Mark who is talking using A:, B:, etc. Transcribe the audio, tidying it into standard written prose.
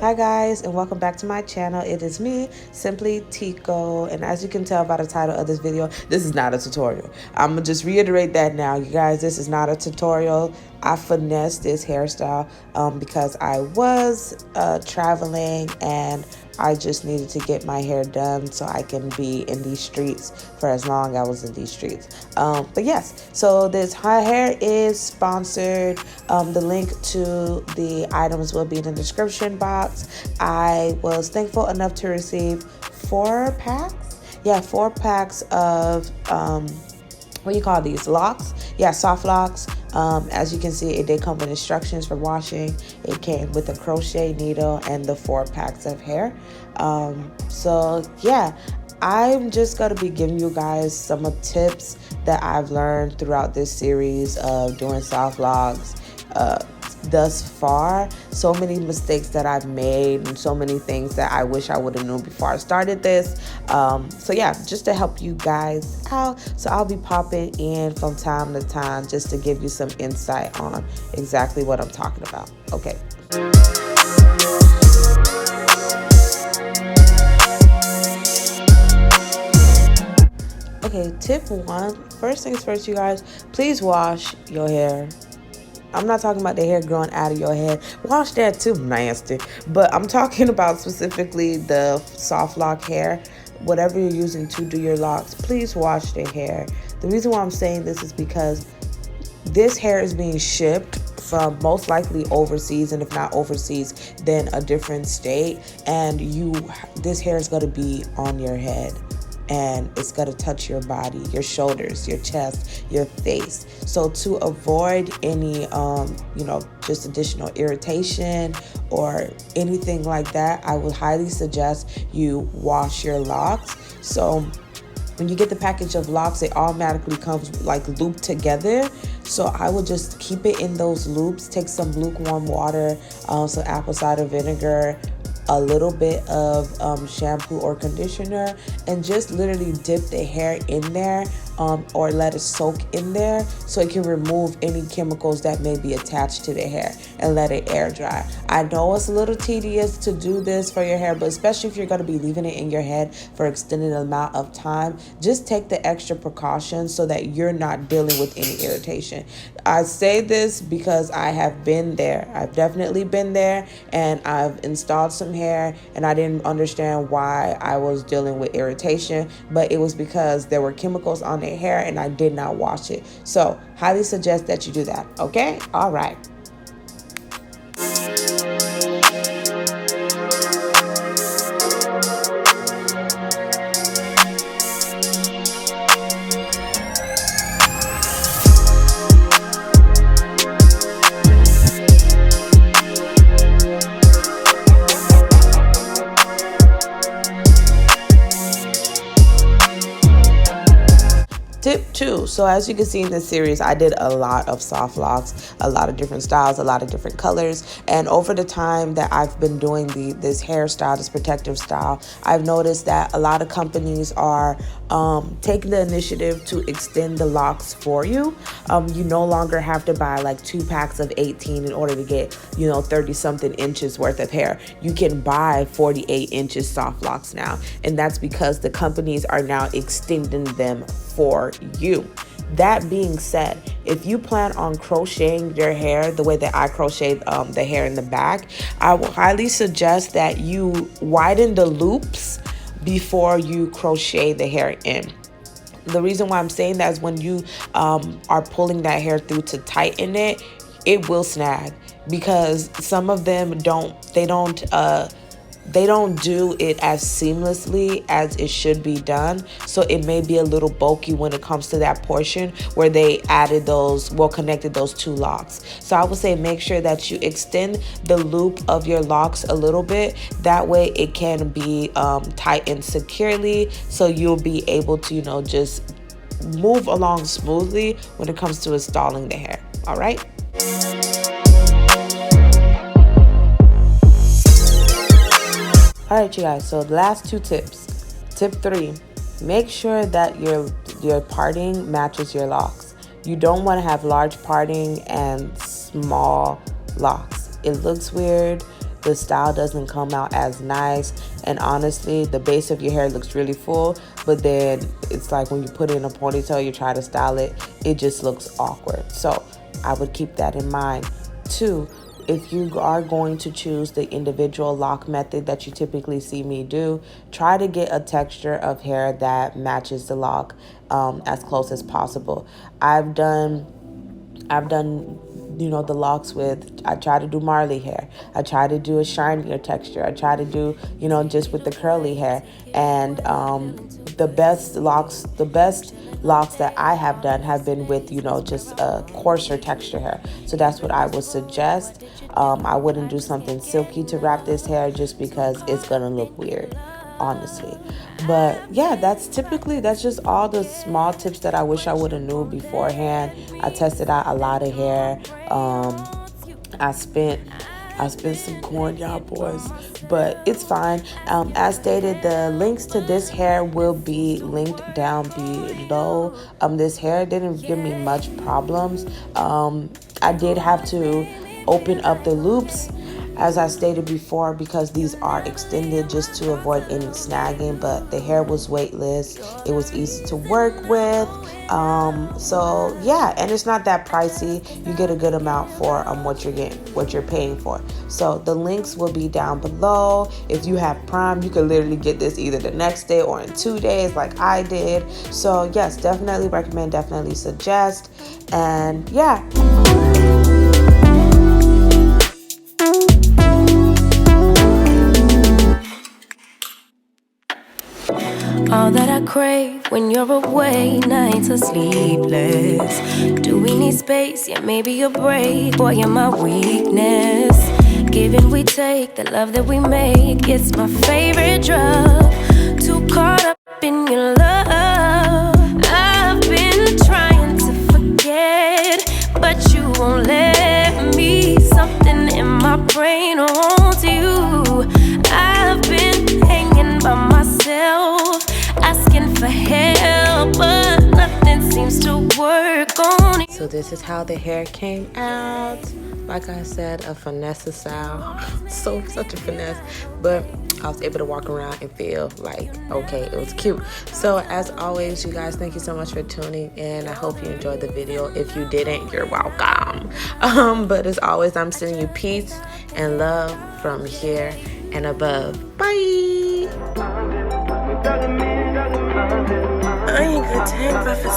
A: Hi guys, and welcome back to my channel. It is me, Simplytico, and as you can tell by the title of this video, this is not a tutorial. I'm gonna just reiterate that now, you guys. This is not a tutorial. I finessed this hairstyle because I was traveling and I just needed to get my hair done so I can be in these streets for as long as I was in these streets. But yes, so this hair is sponsored. The link to the items will be in the description box. I was thankful enough to receive 4 packs. Yeah, 4 packs of what do you call these? Locs? Yeah, soft locks. As you can see, it did come with instructions for washing. It came with a crochet needle and the 4 packs of hair. So yeah, I'm just going to be giving you guys some of tips that I've learned throughout this series of doing soft locks. Thus far, so many mistakes that I've made and so many things that I wish I would have known before I started this. So yeah, just to help you guys out. So I'll be popping in from time to time just to give you some insight on exactly what I'm talking about. Okay. Okay, tip 1. First things first, you guys, please wash your hair. I'm not talking about the hair growing out of your head. Wash that too, nasty. But I'm talking about specifically the soft lock hair. Whatever you're using to do your locks, please wash the hair. The reason why I'm saying this is because this hair is being shipped from most likely overseas, and if not overseas, then a different state. And this hair is going to be on your head. And it's going to touch your body, your shoulders, your chest, your face. So to avoid any, just additional irritation or anything like that, I would highly suggest you wash your locks. So when you get the package of locks, it automatically comes like looped together. So I would just keep it in those loops. Take some lukewarm water, some apple cider vinegar, a little bit of shampoo or conditioner, and just literally dip the hair in there or let it soak in there so it can remove any chemicals that may be attached to the hair and let it air dry. I know it's a little tedious to do this for your hair, but especially if you're going to be leaving it in your head for extended amount of time, just take the extra precautions so that you're not dealing with any irritation. I say this because I have been there. I've definitely been there, and I've installed some hair and I didn't understand why I was dealing with irritation, but it was because there were chemicals on the hair and I did not wash it. So highly suggest that you do that. Okay, all right. Tip 2. So as you can see in this series, I did a lot of soft locks, a lot of different styles, a lot of different colors. And over the time that I've been doing this hairstyle, this protective style, I've noticed that a lot of companies are taking the initiative to extend the locks for you. You no longer have to buy like 2 packs of 18 in order to get, 30 something inches worth of hair. You can buy 48 inches soft locks now. And that's because the companies are now extending them for you. That being said, if you plan on crocheting your hair the way that I crocheted the hair in the back, I will highly suggest that you widen the loops before you crochet the hair in. The reason why I'm saying that is when you are pulling that hair through to tighten it, it will snag, because some of them they don't do it as seamlessly as it should be done. So it may be a little bulky when it comes to that portion where they connected those 2 locks. So I would say make sure that you extend the loop of your locks a little bit. That way it can be tightened securely, so you'll be able to, just move along smoothly when it comes to installing the hair. All right. All right, you guys, so the last 2 tips. Tip 3, make sure that your parting matches your locks. You don't want to have large parting and small locks. It looks weird. the style doesn't come out as nice. And honestly, the base of your hair looks really full, but then it's like when you put it in a ponytail, you try to style it, it just looks awkward. So I would keep that in mind. 2, if you are going to choose the individual lock method that you typically see me do, try to get a texture of hair that matches the lock as close as possible. I've done the locks with, I try to do Marley hair. I try to do a shinier texture. I try to do, just with the curly hair. And the best locks that I have done have been with, just a coarser texture hair. So that's what I would suggest. I wouldn't do something silky to wrap this hair just because it's going to look weird, honestly. But yeah, that's just all the small tips that I wish I would have knew beforehand. I tested out a lot of hair. I spent some coin, y'all boys, but it's fine. As stated, the links to this hair will be linked down below. This hair didn't give me much problems. I did have to open up the loops, as I stated before, because these are extended just to avoid any snagging, but the hair was weightless. It was easy to work with. So yeah, and it's not that pricey. You get a good amount for what you're paying for. So the links will be down below. If you have Prime, you can literally get this either the next day or in 2 days like I did. So yes, definitely recommend, definitely suggest. And yeah.
B: All that I crave when you're away, nights are sleepless. Do we need space? Yeah, maybe a break. Boy, you're my weakness. Give and we take, the love that we make, it's my favorite drug. Too caught up in your love. I've been trying to forget, but you won't let me. Something in my brain wants you. I've been hanging by myself, asking for help, but nothing seems to work on it.
A: So this is how the hair came out. Like I said, a finesse style. Such a finesse. But I was able to walk around and feel like, okay, it was cute. So as always, you guys, thank you so much for tuning in. I hope you enjoyed the video. If you didn't, you're welcome. But as always, I'm sending you peace and love from here and above. Bye. I ain't good tank, but for